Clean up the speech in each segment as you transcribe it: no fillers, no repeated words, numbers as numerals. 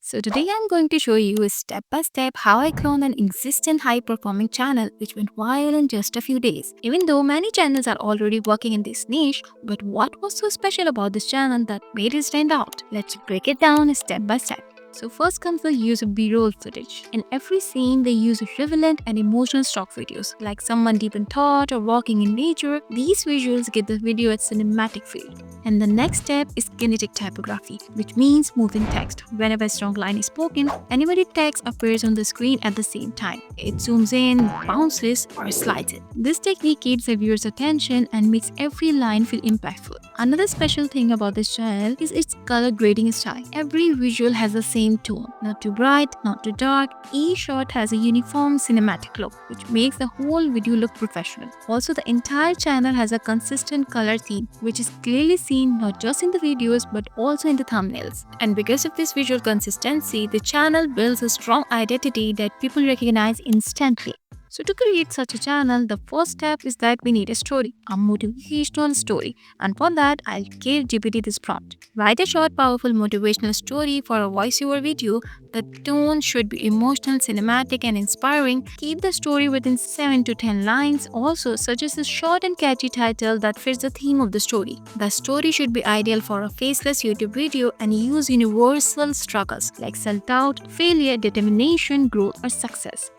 So today I'm going to show you step by step how I cloned an existing high performing channel which went viral in just a few days. Even though many channels are already working in this niche, but what was so special about this channel that made it stand out? Let's break it down step by step. So first comes the use of B-roll footage. In every scene, they use relevant and emotional stock videos, like someone deep in thought or walking in nature. These visuals give the video a cinematic feel. And the next step is kinetic typography, which means moving text. Whenever a strong line is spoken, animated text appears on the screen at the same time. It zooms in, bounces, or slides it. This technique keeps the viewer's attention and makes every line feel impactful. Another special thing about this channel is its color grading style. Every visual has the same tone, not too bright, not too dark. Each shot has a uniform cinematic look, which makes the whole video look professional. Also, the entire channel has a consistent color theme, which is clearly seen not just in the videos but also in the thumbnails. And because of this visual consistency, the channel builds a strong identity that people recognize instantly. So to create such a channel, the first step is that we need a story, a motivational story. And for that, I'll give GPT this prompt. Write a short, powerful motivational story for a voiceover video. The tone should be emotional, cinematic, and inspiring. Keep the story within 7 to 10 lines. Also, suggest a short and catchy title that fits the theme of the story. The story should be ideal for a faceless YouTube video and use universal struggles like self-doubt, failure, determination, growth, or success.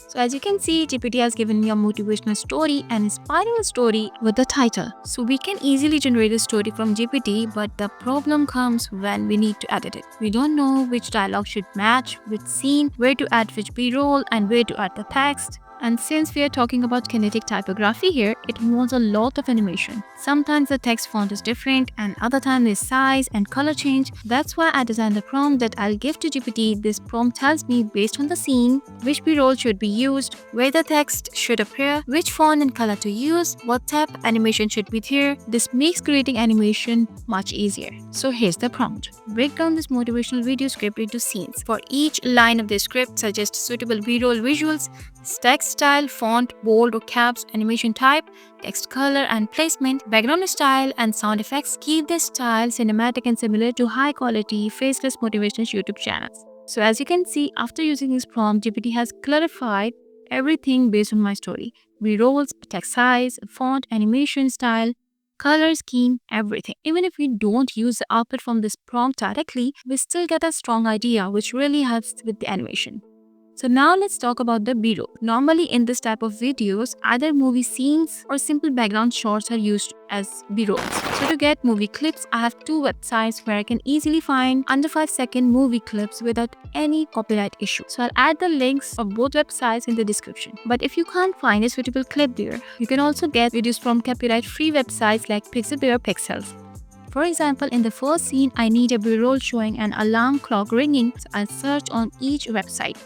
So as you can see, GPT has given me a motivational story and inspiring story with the title. So we can easily generate a story from GPT, but the problem comes when we need to edit it. We don't know which dialogue should match which scene, where to add which B-roll, and where to add the text. And since we are talking about kinetic typography here, it involves a lot of animation. Sometimes the text font is different and other times the size and color change. That's why I designed the prompt that I'll give to GPT. This prompt tells me based on the scene, which B-roll should be used, where the text should appear, which font and color to use, what type animation should be there. This makes creating animation much easier. So here's the prompt. Break down this motivational video script into scenes. For each line of the script, suggest suitable B-roll visuals, text style, font, bold or caps, animation type, text color and placement, background style, and sound effects. Keep this style cinematic and similar to high quality faceless motivational YouTube channels. So as you can see, after using this prompt, GPT has clarified everything based on my story. B-rolls, text size, font, animation style, color scheme, everything. Even if we don't use the output from this prompt directly, we still get a strong idea which really helps with the animation. So now let's talk about the B-roll. Normally in this type of videos, either movie scenes or simple background shots are used as B-rolls. So to get movie clips, I have two websites where I can easily find under 5-second movie clips without any copyright issue. So I'll add the links of both websites in the description. But if you can't find a suitable clip there, you can also get videos from copyright-free websites like Pixabay or Pixels. For example, in the first scene, I need a B-roll showing an alarm clock ringing, so I'll search on each website.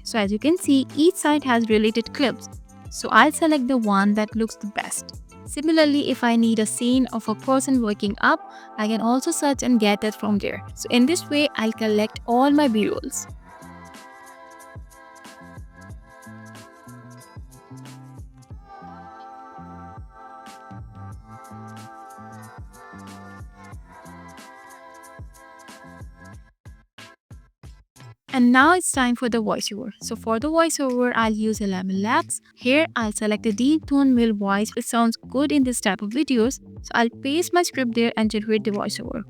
So as you can see, each site has related clips. So I'll select the one that looks the best. Similarly, if I need a scene of a person waking up, I can also search and get that from there. So in this way, I'll collect all my B-rolls. And now it's time for the voiceover. So for the voiceover, I'll use 11 Labs. Here, I'll select a deep tone male voice which sounds good in this type of videos. So I'll paste my script there and generate the voiceover.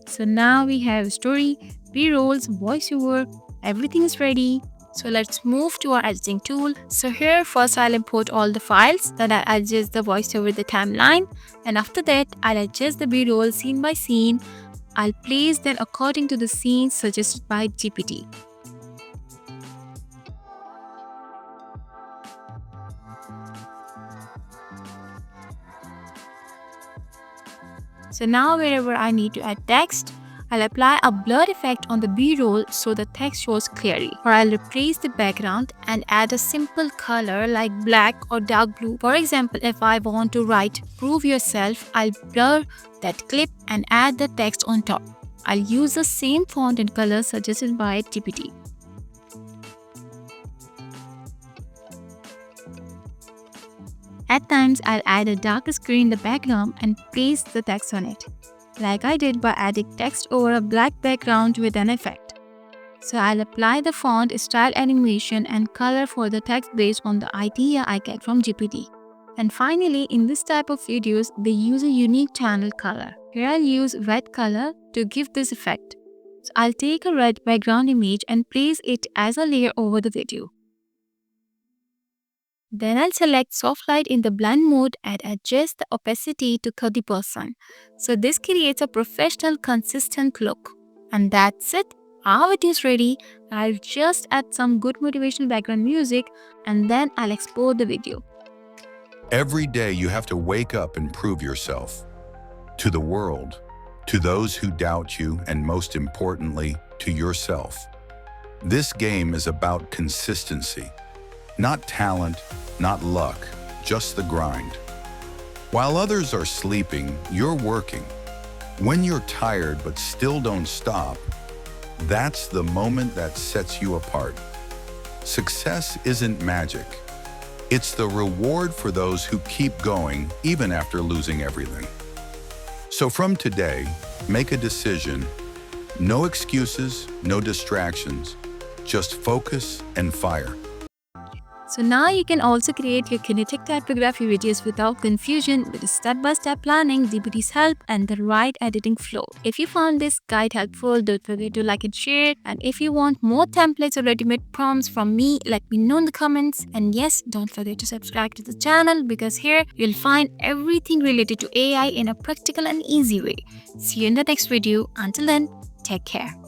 So now we have story, B-rolls, voiceover, everything is ready. So let's move to our editing tool. So here first I'll import all the files, then I'll adjust the voiceover the timeline, and after that I'll adjust the B-roll scene by scene. I'll place them according to the scene suggested by GPT. So now wherever I need to add text, I'll apply a blur effect on the B-roll so the text shows clearly. Or I'll replace the background and add a simple color like black or dark blue. For example, if I want to write "prove yourself," I'll blur that clip and add the text on top. I'll use the same font and color suggested by GPT. At times, I'll add a darker screen in the background and paste the text on it. like I did by adding text over a black background with an effect. So I'll apply the font, style animation and color for the text based on the idea I get from GPT. And finally, in this type of videos, they use a unique channel color. Here I'll use red color to give this effect. So I'll take a red background image and place it as a layer over the video. Then I'll select soft light in the blend mode and adjust the opacity to 30%. So this creates a professional, consistent look. And that's it. Our video is ready. I'll just add some good motivational background music and then I'll export the video. Every day you have to wake up and prove yourself. To the world, to those who doubt you, and most importantly, to yourself. This game is about consistency. Not talent, not luck, just the grind. While others are sleeping, you're working. When you're tired but still don't stop, that's the moment that sets you apart. Success isn't magic. It's the reward for those who keep going even after losing everything. So from today, make a decision. No excuses, no distractions, just focus and fire. So now you can also create your Kinetic typography videos without confusion with step-by-step planning, GPT's help, and the right editing flow. If you found this guide helpful, don't forget to like and share. And if you want more templates or ready-made prompts from me, let me know in the comments. And yes, don't forget to subscribe to the channel because here you'll find everything related to AI in a practical and easy way. See you in the next video. Until then, take care.